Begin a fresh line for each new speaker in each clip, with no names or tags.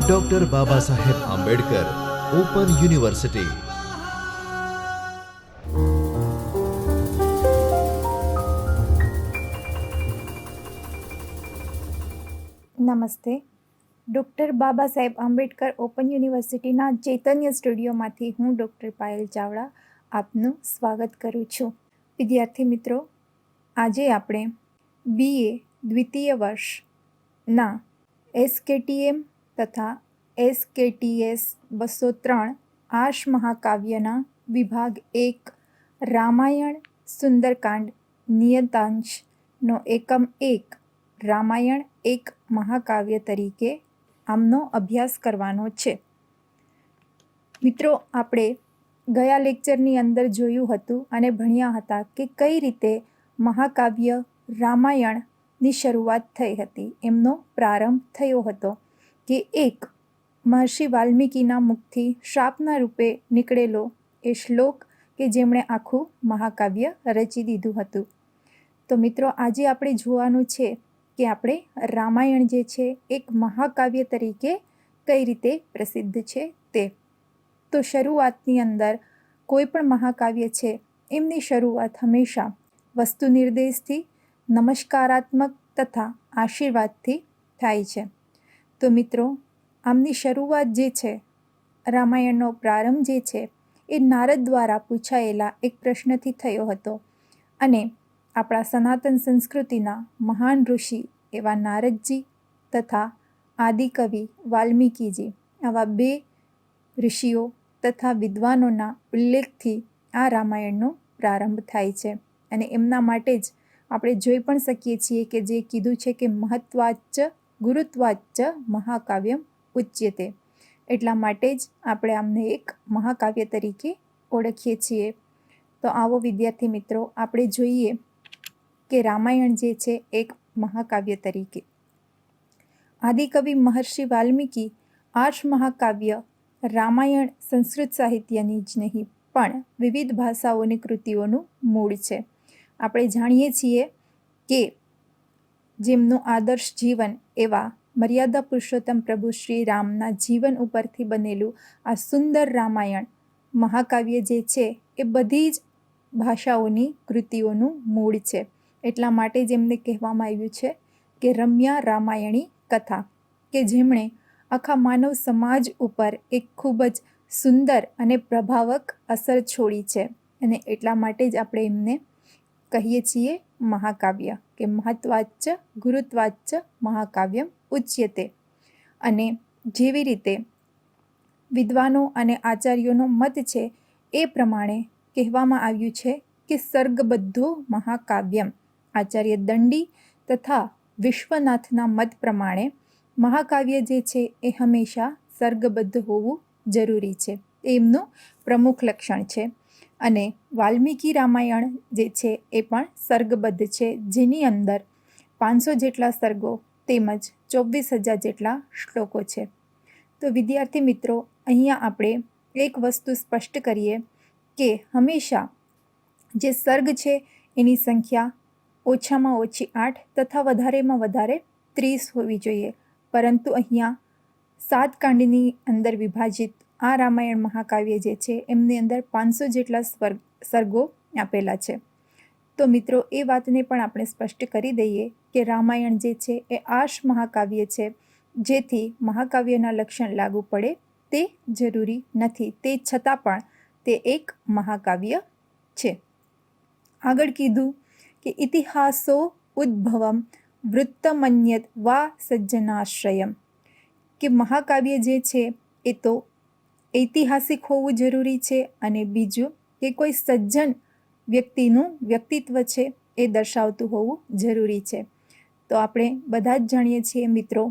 Doctor Baba Saheb Ambedkar open university.
નમસ્તે. Doctor Baba Saheb Ambedkar open યુનિવર્સિટીના ચૈતન્ય સ્ટુડિયોમાંથી હું ડૉક્ટર પાયલ ચાવડા આપનું સ્વાગત કરું છું. વિદ્યાર્થી મિત્રો, આજે આપણે BA દ્વિતીય વર્ષના SKTM તથા SKTS 203 આર્ષ મહાકાવ્યના વિભાગ 1 રામાયણ સુંદરકાંડ નિયતાંશનો એકમ 1 રામાયણ એક મહાકાવ્ય તરીકે આમનો અભ્યાસ કરવાનો છે. મિત્રો, આપણે ગયા લેક્ચરની અંદર જોયું હતું અને ભણ્યા હતા કે કઈ રીતે મહાકાવ્ય રામાયણની શરૂઆત થઈ હતી. એમનો પ્રારંભ થયો હતો કે એક મહર્ષિ વાલ્મીકીના મુખથી શાપના રૂપે નીકળેલો એ શ્લોક કે જેમણે આખું મહાકાવ્ય રચી દીધું હતું. તો મિત્રો, આજે આપણે જોવાનું છે કે આપણે રામાયણ જે છે એક મહાકાવ્ય તરીકે કઈ રીતે પ્રસિદ્ધ છે તે. તો શરૂઆતની અંદર કોઈ પણ મહાકાવ્ય છે એમની શરૂઆત હંમેશા વસ્તુ નિર્દેશથી, નમસ્કારાત્મક તથા આશીર્વાદથી થાય છે. તો મિત્રો, આમની શરૂઆત જે છે, રામાયણનો પ્રારંભ જે છે એ નારદ દ્વારા પૂછાયેલા એક પ્રશ્નથી થયો હતો અને આપણા સનાતન સંસ્કૃતિના મહાન ઋષિ એવા નારદજી તથા આદિકવિ વાલ્મીકીજી, આવા બે ઋષિઓ તથા વિદ્વાનોના ઉલ્લેખથી આ રામાયણનો પ્રારંભ થાય છે. અને એમના માટે જ આપણે જોઈ પણ શકીએ છીએ કે જે કીધું છે કે મહત્વાચ્ચ ગુરુત્વાચ્ચ મહાકાવ્યમ ઉચ્યતે. એટલા માટે જ આપણે આમને એક મહાકાવ્ય તરીકે ઓળખીએ છીએ. તો આવો વિદ્યાર્થી મિત્રો, આપણે જોઈએ કે રામાયણ જે છે એક મહાકાવ્ય તરીકે. આદિકવિ મહર્ષિ વાલ્મીકી આર્ષ મહાકાવ્ય રામાયણ સંસ્કૃત સાહિત્યની જ નહીં પણ વિવિધ ભાષાઓની કૃતિઓનું મૂળ છે. આપણે જાણીએ છીએ કે જેમનું આદર્શ જીવન એવા મર્યાદા પુરુષોત્તમ પ્રભુ શ્રી રામના જીવન ઉપરથી બનેલું આ સુંદર રામાયણ મહાકાવ્ય જે છે એ બધી જ ભાષાઓની કૃતિઓનું મૂળ છે. એટલા માટે જ એમને કહેવામાં આવ્યું છે કે રમ્યા રામાયણી કથા, કે જેમણે આખા માનવ સમાજ ઉપર એક ખૂબ જ સુંદર અને પ્રભાવક અસર છોડી છે. અને એટલા માટે જ આપણે એમને કહીએ છીએ મહાકાવ્ય, કે મહત્વાચ્ચ ગુરુત્વાચ્ચ મહાકાવ્યમ ઉચ્યતે. અને જેવી રીતે વિદ્વાનો અને આચાર્યોનો મત છે એ પ્રમાણે કહેવામાં આવ્યું છે કે સર્ગબદ્ધો મહાકાવ્યમ. આચાર્ય દંડી તથા વિશ્વનાથના મત પ્રમાણે મહાકાવ્ય જે છે એ હંમેશા સર્ગબદ્ધ હોવું જરૂરી છે. એમનું પ્રમુખ લક્ષણ છે. અને વાલ્મીકી રામાયણ જે છે એ પણ સર્ગબદ્ધ છે, જેની અંદર 500 જેટલા સર્ગો તેમજ 24,000 જેટલા શ્લોકો છે. તો વિદ્યાર્થી મિત્રો, અહીંયા આપણે એક વસ્તુ સ્પષ્ટ કરીએ કે હંમેશા જે સર્ગ છે એની સંખ્યા ઓછામાં ઓછી 8 તથા વધારેમાં વધારે 30 હોવી જોઈએ. પરંતુ અહીંયા 7 કાંડની અંદર વિભાજિત આ રામાયણ મહાકાવ્ય જે છે એમની અંદર 500 જેટલા સર્ગો આપેલા છે. તો મિત્રો, એ વાતને પણ આપણે સ્પષ્ટ કરી દઈએ કે રામાયણ જે છે એ આર્ષ મહાકાવ્ય છે, જેથી મહાકાવ્યના લક્ષણ લાગુ પડે તે જરૂરી નથી. તે છતાં પણ તે એક મહાકાવ્ય છે. આગળ કીધું કે ઇતિહાસો ઉદ્ભવમ વૃત્તમન્યત વા સજ્જનાશ્રયમ, કે મહાકાવ્ય જે છે એ તો ઐતિહાસિક હોવું જરૂરી છે અને બીજું કે કોઈ સજ્જન વ્યક્તિનું વ્યક્તિત્વ છે એ દર્શાવતું હોવું જરૂરી છે. તો આપણે બધા જ જાણીએ છીએ મિત્રો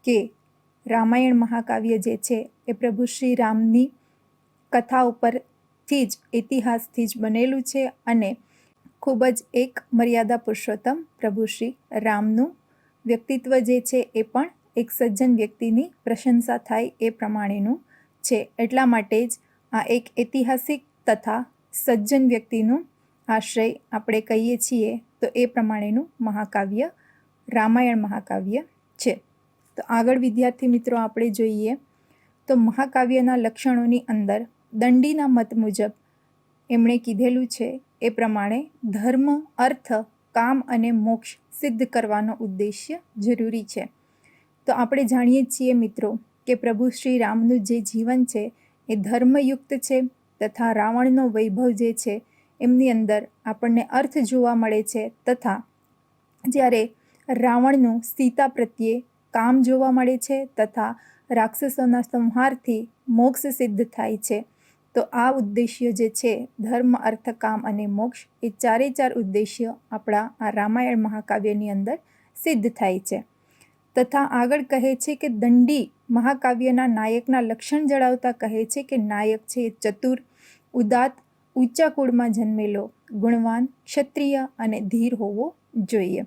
કે રામાયણ મહાકાવ્ય જે છે એ પ્રભુ શ્રી રામની કથા ઉપરથી જ, ઇતિહાસથી જ બનેલું છે અને ખૂબ જ એક મર્યાદા પુરુષોત્તમ પ્રભુ શ્રી રામનું વ્યક્તિત્વ જે છે એ પણ એક સજ્જન વ્યક્તિની પ્રશંસા થાય એ પ્રમાણેનું છે. એટલા માટે જ આ એક ઐતિહાસિક તથા સજ્જન વ્યક્તિનું આશ્રય આપણે કહીએ છીએ, તો એ પ્રમાણેનું મહાકાવ્ય રામાયણ મહાકાવ્ય છે. તો તો આગળ વિદ્યાર્થી મિત્રો આપણે જોઈએ તો મહાકાવ્યના લક્ષણોની અંદર દંડીના મત મુજબ એમણે કીધેલું છે એ પ્રમાણે ધર્મ, અર્થ, કામ અને મોક્ષ સિદ્ધ કરવાનો ઉદ્દેશ્ય જરૂરી છે. તો આપણે જાણીએ છીએ મિત્રો કે પ્રભુ શ્રી રામનું જે જીવન છે એ ધર્મયુક્ત છે તથા રાવણનો વૈભવ જે છે એમની અંદર આપણને અર્થ જોવા મળે છે તથા જ્યારે રાવણનું સીતા પ્રત્યે કામ જોવા મળે છે તથા રાક્ષસોના સંહારથી મોક્ષ સિદ્ધ થાય છે. તો આ ઉદ્દેશ્ય જે છે ધર્મ, અર્થ, કામ અને મોક્ષ એ ચારે ચાર ઉદ્દેશ્ય આપણા આ રામાયણ મહાકાવ્યની અંદર સિદ્ધ થાય છે. તથા આગળ કહે છે કે દંડી મહાકાવ્યના નાયકના લક્ષણ જણાવતા કહે છે કે નાયક છે એ ચતુર, ઉદાત્ત, ઊંચા કુળમાં જન્મેલો, ગુણવાન, ક્ષત્રિય અને ધીર હોવો જોઈએ.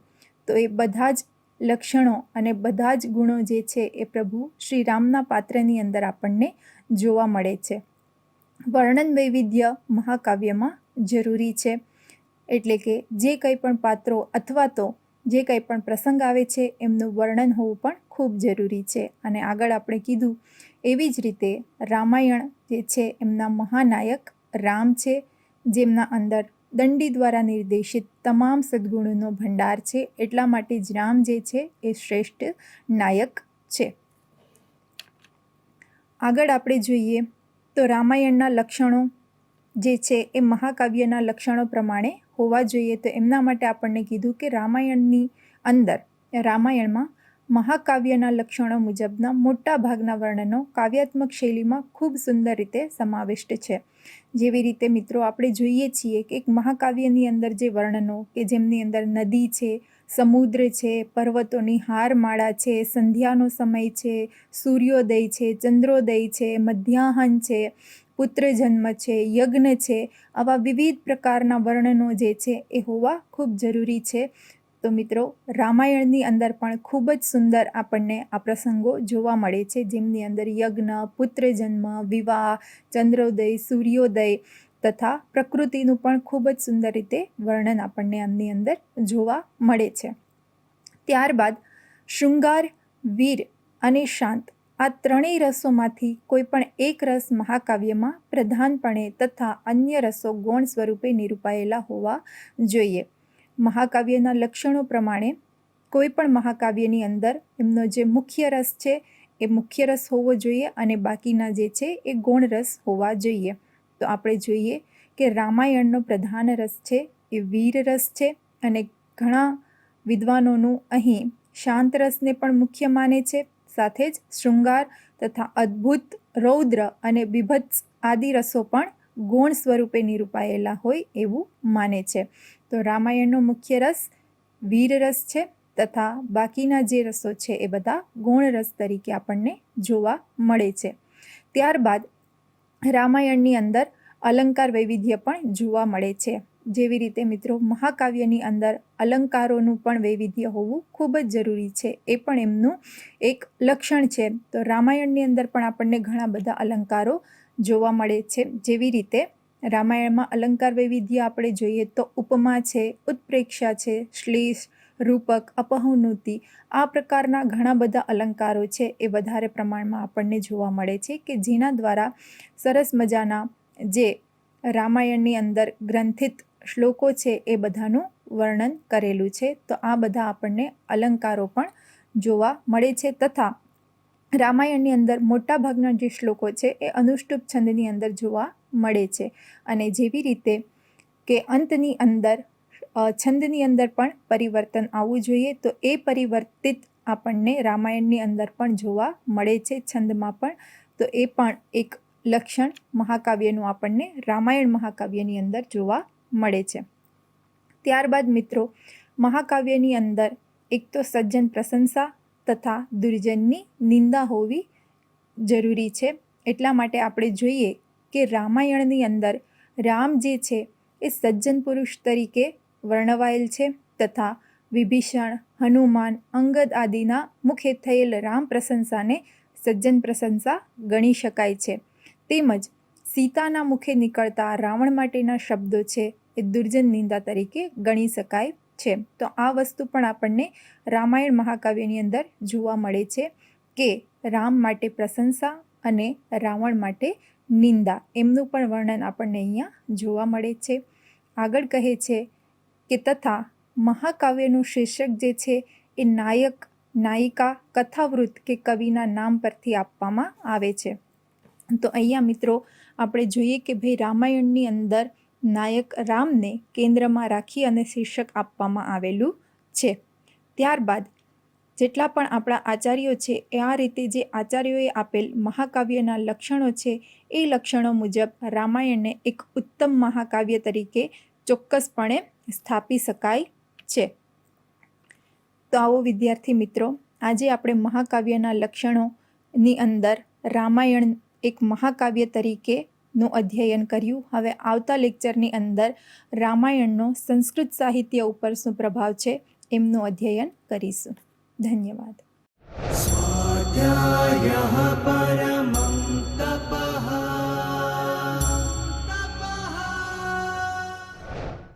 તો એ બધા જ લક્ષણો અને બધા જ ગુણો જે છે એ પ્રભુ શ્રી રામના પાત્રની અંદર આપણને જોવા મળે છે. વર્ણન વૈવિધ્ય મહાકાવ્યમાં જરૂરી છે, એટલે કે જે કંઈ પણ પાત્રો અથવા તો જે કંઈ પણ પ્રસંગ આવે છે એમનું વર્ણન હોવું પણ ખૂબ જરૂરી છે. અને આગળ આપણે કીધું એવી જ રીતે રામાયણ જે છે એમના મહાનાયક રામ છે, જેમના અંદર દંડી દ્વારા નિર્દેશિત તમામ સદ્ગુણોનો ભંડાર છે. એટલા માટે જ રામ જે છે એ શ્રેષ્ઠ નાયક છે. આગળ આપણે જોઈએ તો રામાયણના લક્ષણો જે છે એ મહાકાવ્યના લક્ષણો પ્રમાણે હોવા જોઈએ. તો એમના માટે આપણને કીધું કે રામાયણમાં મહાકાવ્યના લક્ષણો મુજબના મોટા ભાગના વર્ણનો કાવ્યાત્મક શૈલીમાં ખૂબ સુંદર રીતે સમાવિષ્ટ છે. જેવી રીતે મિત્રો આપણે જોઈએ છીએ કે એક મહાકાવ્યની અંદર જે વર્ણનો કે જેમની અંદર નદી છે, સમુદ્ર છે, પર્વતોની હારમાળા છે, સંધ્યાનો સમય છે, સૂર્યોદય છે, ચંદ્રોદય છે, મધ્યાહન છે, પુત્ર જન્મ છે, યજ્ઞ છે, આવા વિવિધ પ્રકારના વર્ણનો જે છે એ હોવા ખૂબ જરૂરી છે. તો મિત્રો રામાયણની અંદર પણ ખૂબ જ સુંદર આપણને આ પ્રસંગો જોવા મળે છે, જેમની અંદર યજ્ઞ, પુત્ર જન્મ, વિવાહ, ચંદ્રોદય, સૂર્યોદય તથા પ્રકૃતિનું પણ ખૂબ જ સુંદર રીતે વર્ણન આપણને આમની અંદર જોવા મળે છે. ત્યારબાદ શૃંગાર, વીર અને શાંત આ ત્રણેય રસોમાંથી કોઈ પણ એક રસ મહાકાવ્યમાં પ્રધાનપણે તથા અન્ય રસો ગૌણ સ્વરૂપે નિરૂપાયેલા હોવા જોઈએ. મહાકાવ્યના લક્ષણો પ્રમાણે કોઈ પણ મહાકાવ્યની અંદર એમનો જે મુખ્ય રસ છે એ મુખ્ય રસ હોવો જોઈએ અને બાકીના જે છે એ ગૌણ રસ હોવા જોઈએ. તો આપણે જોઈએ કે રામાયણનો પ્રધાન રસ છે એ વીર રસ છે અને ઘણા વિદ્વાનોનું અહીં શાંત રસને પણ મુખ્ય માને છે. સાથે જ શૃંગાર તથા અદ્ભુત, રૌદ્ર અને બીભત્સ આદિ રસો પણ ગૌણ સ્વરૂપે નિરૂપાયેલા હોય એવું માને છે. તો રામાયણનો મુખ્ય રસ વીર રસ છે તથા બાકીના જે રસો છે એ બધા ગૌણ રસ તરીકે આપણને જોવા મળે છે. ત્યારબાદ રામાયણની અંદર અલંકાર વૈવિધ્ય પણ જોવા મળે છે. જેવી રીતે મિત્રો મહાકાવ્યની અંદર અલંકારોનું પણ વૈવિધ્ય હોવું ખૂબ જ જરૂરી છે, એ પણ એમનું એક લક્ષણ છે. તો રામાયણની અંદર પણ આપણને ઘણા બધા અલંકારો જોવા મળે છે. જેવી રીતે રામાયણમાં અલંકાર વૈવિધ્ય આપણે જોઈએ તો ઉપમા છે, ઉત્પ્રેક્ષા છે, શ્લેષ, રૂપક, અપહુનુતિ આ પ્રકારના ઘણા બધા અલંકારો છે એ વધારે પ્રમાણમાં આપણને જોવા મળે છે કે જેના દ્વારા સરસ મજાના જે રામાયણની અંદર ગ્રંથિત શ્લોકો છે એ બધાનું વર્ણન કરેલું છે. તો આ બધા આપણને અલંકારો પણ જોવા મળે છે તથા રામાયણની અંદર મોટાભાગના જે શ્લોકો છે એ અનુષ્ટુપ છંદની અંદર જોવા મળે છે. અને જેવી રીતે કે અંતની અંદર છંદની અંદર પણ પરિવર્તન આવવું જોઈએ, તો એ પરિવર્તિત આપણને રામાયણની અંદર પણ જોવા મળે છે, છંદમાં પણ. તો એ પણ એક લક્ષણ મહાકાવ્યનું આપણને રામાયણ મહાકાવ્યની અંદર જોવા મળે છે. ત્યારબાદ મિત્રો મહાકાવ્યની અંદર એક તો સજ્જન પ્રશંસા તથા દુર્જનની નિંદા હોવી જરૂરી છે. એટલા માટે આપણે જોઈએ કે રામાયણની અંદર રામ જે છે એ સજ્જન પુરુષ તરીકે વર્ણવાયેલ છે તથા વિભીષણ, હનુમાન, અંગદ આદિના મુખે થયેલ રામ પ્રશંસાને સજ્જન પ્રશંસા ગણી શકાય છે. તેમજ સીતાના મુખે નીકળતા રાવણ માટેના શબ્દો છે એ દુર્જન નિંદા તરીકે ગણી શકાય છે. તો આ વસ્તુ પણ આપણને રામાયણ મહાકાવ્યની અંદર જોવા મળે છે કે રામ માટે પ્રશંસા અને રાવણ માટે નિંદા એમનું પણ વર્ણન આપણને અહીંયા જોવા મળે છે. આગળ કહે છે કે તથા મહાકાવ્યનું શીર્ષક જે છે એ નાયક નાયિકા કથાવૃત્ત કે કવિના નામ પરથી આપવામાં આવે છે. તો અહીંયા મિત્રો આપણે જોઈએ કે ભાઈ રામાયણની અંદર નાયક રામને કેન્દ્રમાં રાખી અને શીર્ષક આપવામાં આવેલું છે. ત્યારબાદ જેટલા પણ આપણા આચાર્યો છે એ આ રીતે જે આચાર્યોએ આપેલ મહાકાવ્યના લક્ષણો છે એ લક્ષણો મુજબ રામાયણને એક ઉત્તમ મહાકાવ્ય તરીકે ચોક્કસપણે સ્થાપી શકાય છે. તો આવો વિદ્યાર્થી મિત્રો, આજે આપણે મહાકાવ્યના લક્ષણોની અંદર રામાયણ એક મહાકાવ્ય તરીકેનું અધ્યયન કર્યું. હવે આવતા લેક્ચરની અંદર રામાયણનો સંસ્કૃત સાહિત્ય ઉપર શું પ્રભાવ છે એમનું અધ્યયન કરીશું. ધન્યવાદ.